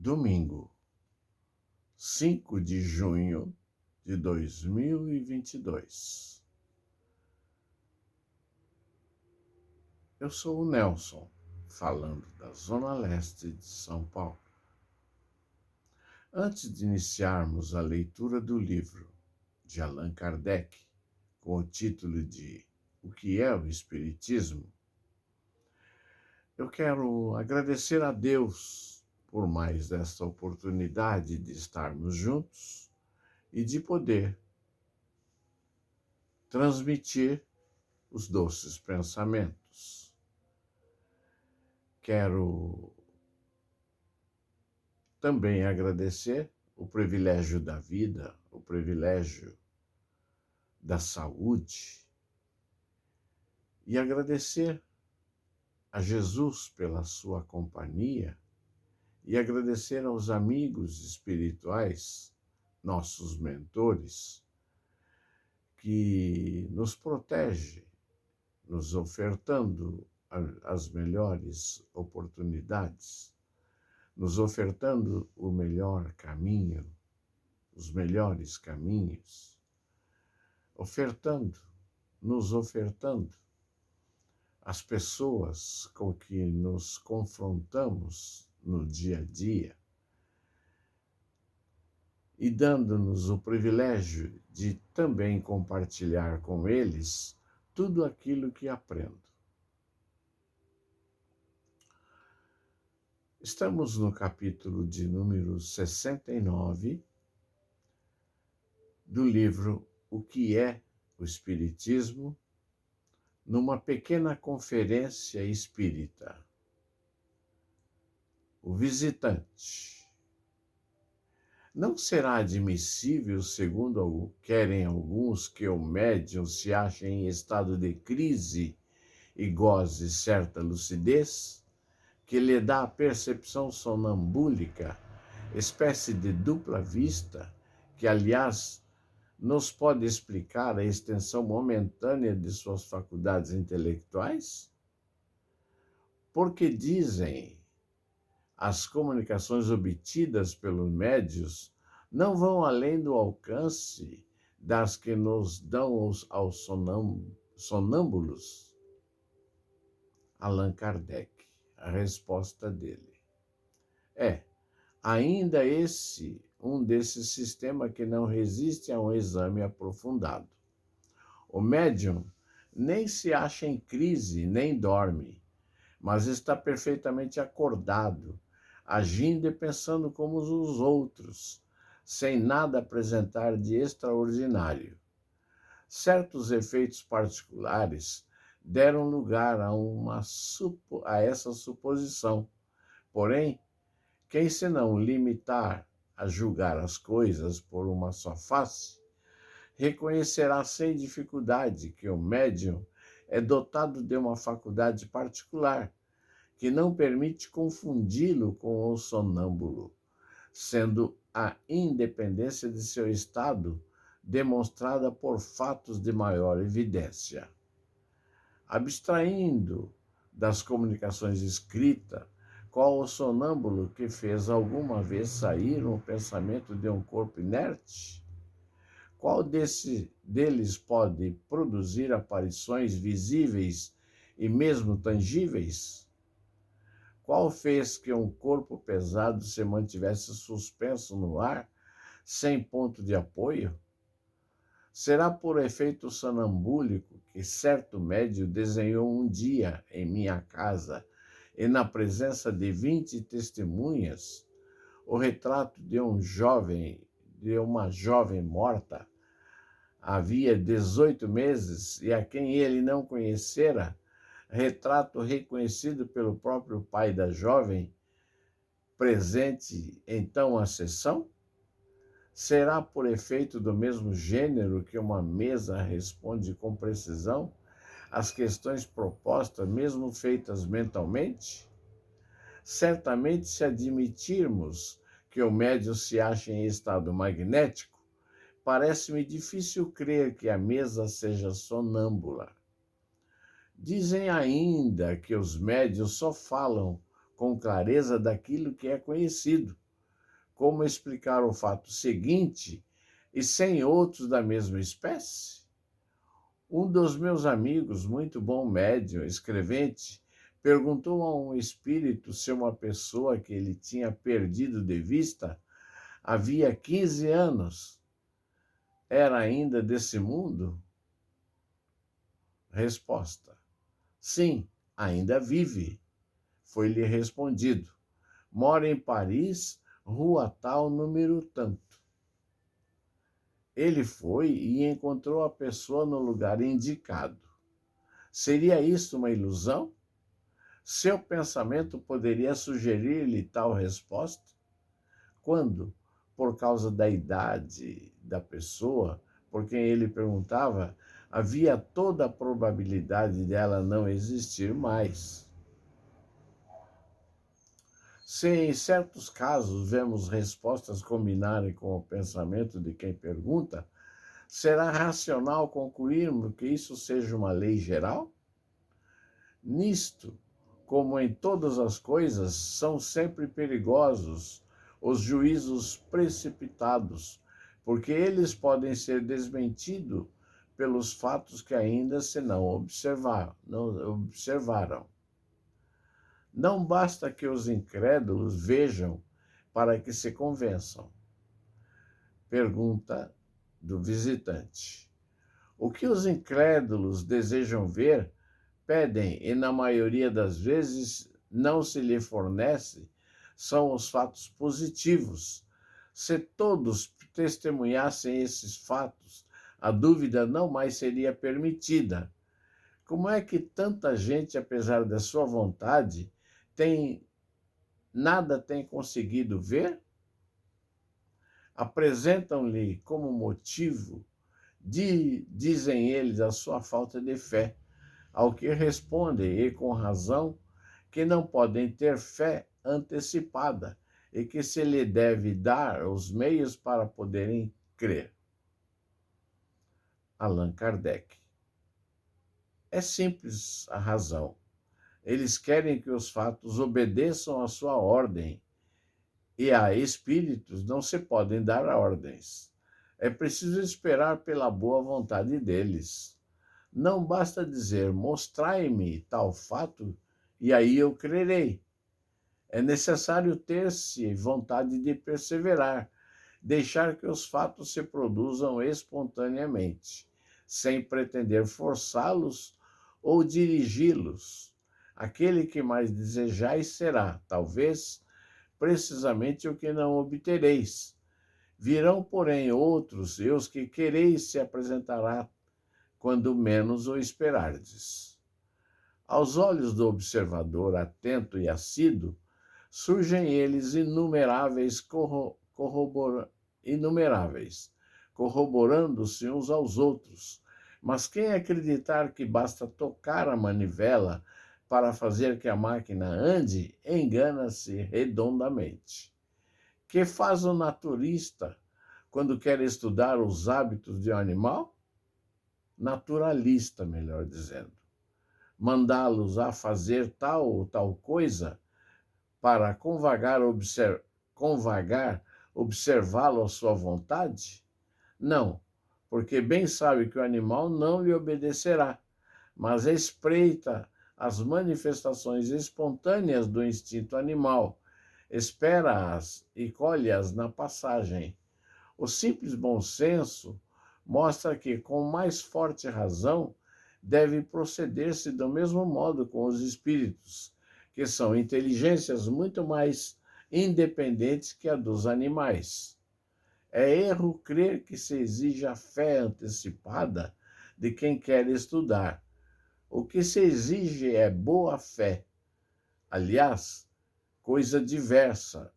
Domingo, 5 de junho de 2022. Eu sou o Nelson, falando da Zona Leste de São Paulo. Antes de iniciarmos a leitura do livro de Allan Kardec, com o título de O que é o Espiritismo, eu quero agradecer a Deus por mais esta oportunidade de estarmos juntos e de poder transmitir os doces pensamentos. Quero também agradecer o privilégio da vida, o privilégio da saúde e agradecer a Jesus pela sua companhia e agradecer aos amigos espirituais, nossos mentores, que nos protege, nos ofertando as melhores oportunidades, nos ofertando o melhor caminho, os melhores caminhos, nos ofertando as pessoas com que nos confrontamos no dia a dia e dando-nos o privilégio de também compartilhar com eles tudo aquilo que aprendo. Estamos no capítulo de número 69 do livro O que é o Espiritismo, numa pequena conferência espírita. O visitante. Não será admissível, segundo querem alguns, que o médium se ache em estado de crise e goze certa lucidez, que lhe dá a percepção sonambúlica, espécie de dupla vista, que, aliás, nos pode explicar a extensão momentânea de suas faculdades intelectuais? Porque dizem, as comunicações obtidas pelos médios não vão além do alcance das que nos dão aos sonâmbulos? Allan Kardec, a resposta dele. Ainda um desses sistemas que não resiste a um exame aprofundado. O médium nem se acha em crise, nem dorme, mas está perfeitamente acordado, agindo e pensando como os outros, sem nada apresentar de extraordinário. Certos efeitos particulares deram lugar a essa suposição. Porém, quem se não limitar a julgar as coisas por uma só face, reconhecerá sem dificuldade que o médium é dotado de uma faculdade particular, que não permite confundi-lo com o sonâmbulo, sendo a independência de seu estado demonstrada por fatos de maior evidência. Abstraindo das comunicações escritas, qual o sonâmbulo que fez alguma vez sair um pensamento de um corpo inerte? Qual deles pode produzir aparições visíveis e mesmo tangíveis? Qual fez que um corpo pesado se mantivesse suspenso no ar, sem ponto de apoio? Será por efeito sonambúlico que certo médium desenhou um dia em minha casa, e na presença de 20 testemunhas, o retrato de uma jovem morta, havia 18 meses, e a quem ele não conhecera, retrato reconhecido pelo próprio pai da jovem, presente então à sessão? Será por efeito do mesmo gênero que uma mesa responde com precisão às questões propostas, mesmo feitas mentalmente? Certamente, se admitirmos que o médium se acha em estado magnético, parece-me difícil crer que a mesa seja sonâmbula. Dizem ainda que os médiuns só falam com clareza daquilo que é conhecido, como explicar o fato seguinte e sem outros da mesma espécie? Um dos meus amigos, muito bom médium, escrevente, perguntou a um espírito se uma pessoa que ele tinha perdido de vista havia 15 anos era ainda desse mundo? Resposta: sim, ainda vive. Foi-lhe respondido: mora em Paris, rua tal, número tanto. Ele foi e encontrou a pessoa no lugar indicado. Seria isso uma ilusão? Seu pensamento poderia sugerir-lhe tal resposta? Quando, por causa da idade da pessoa por quem ele perguntava, havia toda a probabilidade dela não existir mais. Se em certos casos vemos respostas combinarem com o pensamento de quem pergunta, será racional concluirmos que isso seja uma lei geral? Nisto, como em todas as coisas, são sempre perigosos os juízos precipitados, porque eles podem ser desmentidos pelos fatos que ainda se não observaram. Não basta que os incrédulos vejam para que se convençam. Pergunta do visitante: o que os incrédulos desejam ver, pedem e, na maioria das vezes, não se lhe fornece, são os fatos positivos. Se todos testemunhassem esses fatos, a dúvida não mais seria permitida. Como é que tanta gente, apesar da sua vontade, nada tem conseguido ver? Apresentam-lhe como motivo, dizem eles, a sua falta de fé, ao que respondem, e com razão, que não podem ter fé antecipada e que se lhe deve dar os meios para poderem crer. Allan Kardec. É simples a razão. Eles querem que os fatos obedeçam à sua ordem, e a espíritos não se podem dar ordens. É preciso esperar pela boa vontade deles. Não basta dizer: mostrai-me tal fato, e aí eu crerei. É necessário ter-se vontade de perseverar, deixar que os fatos se produzam espontaneamente, sem pretender forçá-los ou dirigi-los. Aquele que mais desejais será, talvez, precisamente o que não obtereis. Virão, porém, outros, e os que quereis se apresentará quando menos o esperardes. Aos olhos do observador atento e assíduo, surgem eles corroborando-se uns aos outros. Mas quem acreditar que basta tocar a manivela para fazer que a máquina ande, engana-se redondamente. Que faz o naturista quando quer estudar os hábitos de um animal? Naturalista, melhor dizendo. Mandá-los a fazer tal ou tal coisa para observá-lo à sua vontade? Não, porque bem sabe que o animal não lhe obedecerá, mas espreita as manifestações espontâneas do instinto animal, espera-as e colhe-as na passagem. O simples bom senso mostra que, com mais forte razão, deve proceder-se do mesmo modo com os espíritos, que são inteligências muito mais independentes que a dos animais. É erro crer que se exige a fé antecipada de quem quer estudar. O que se exige é boa fé. Aliás, coisa diversa.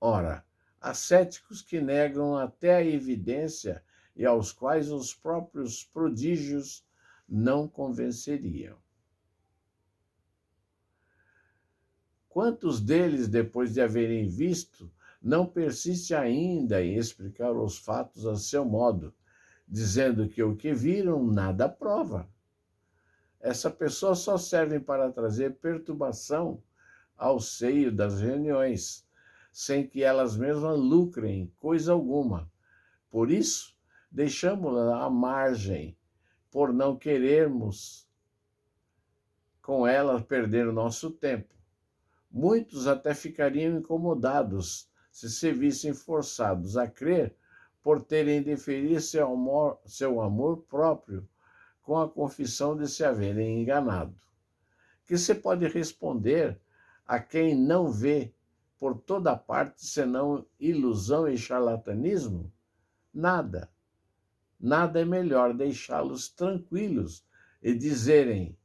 Ora, há céticos que negam até a evidência e aos quais os próprios prodígios não convenceriam. Quantos deles, depois de haverem visto, não persistem ainda em explicar os fatos a seu modo, dizendo que o que viram nada prova? Essa pessoa só serve para trazer perturbação ao seio das reuniões, sem que elas mesmas lucrem coisa alguma. Por isso, deixamos-la à margem, por não querermos com elas perder o nosso tempo. Muitos até ficariam incomodados se vissem forçados a crer por terem de ferir seu amor próprio com a confissão de se haverem enganado. Que se pode responder a quem não vê por toda parte senão ilusão e charlatanismo? Nada. Nada é melhor deixá-los tranquilos e dizerem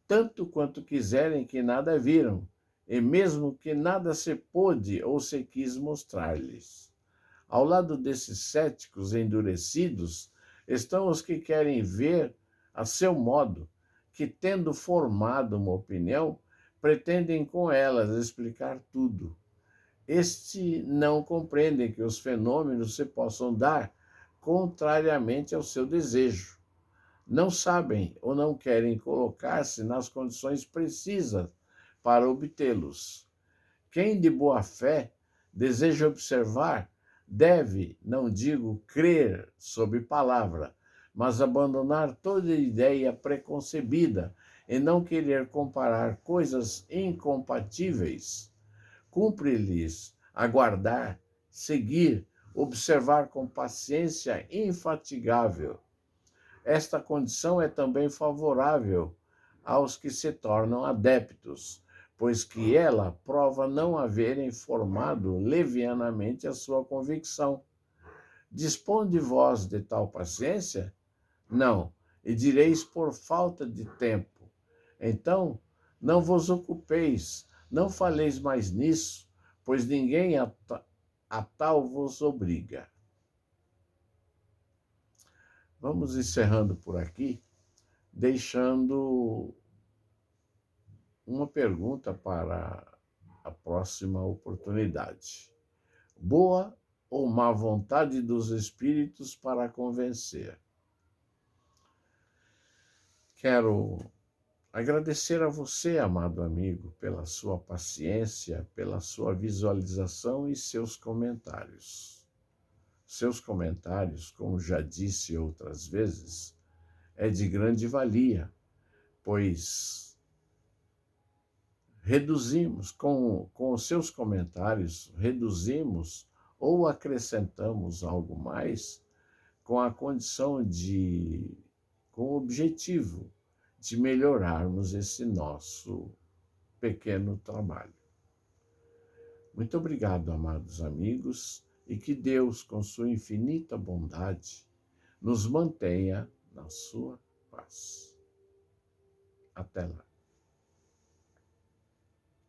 tanto quanto quiserem que nada viram, e mesmo que nada se pôde ou se quis mostrar-lhes. Ao lado desses céticos endurecidos estão os que querem ver a seu modo, que, tendo formado uma opinião, pretendem com elas explicar tudo. Estes não compreendem que os fenômenos se possam dar contrariamente ao seu desejo. Não sabem ou não querem colocar-se nas condições precisas para obtê-los. Quem de boa fé deseja observar deve, não digo crer sob palavra, mas abandonar toda ideia preconcebida e não querer comparar coisas incompatíveis. Cumpre-lhes aguardar, seguir, observar com paciência infatigável. Esta condição é também favorável aos que se tornam adeptos, pois que ela prova não haverem formado levianamente a sua convicção. Dispõe vós de tal paciência? Não, e direis por falta de tempo. Então, não vos ocupeis, não faleis mais nisso, pois ninguém a tal vos obriga. Vamos encerrando por aqui, deixando uma pergunta para a próxima oportunidade. Boa ou má vontade dos espíritos para convencer? Quero agradecer a você, amado amigo, pela sua paciência, pela sua visualização e seus comentários. Seus comentários, como já disse outras vezes, é de grande valia, pois reduzimos, com os seus comentários, reduzimos ou acrescentamos algo mais com a condição com o objetivo de melhorarmos esse nosso pequeno trabalho. Muito obrigado, amados amigos, e que Deus, com sua infinita bondade, nos mantenha na sua paz. Até lá.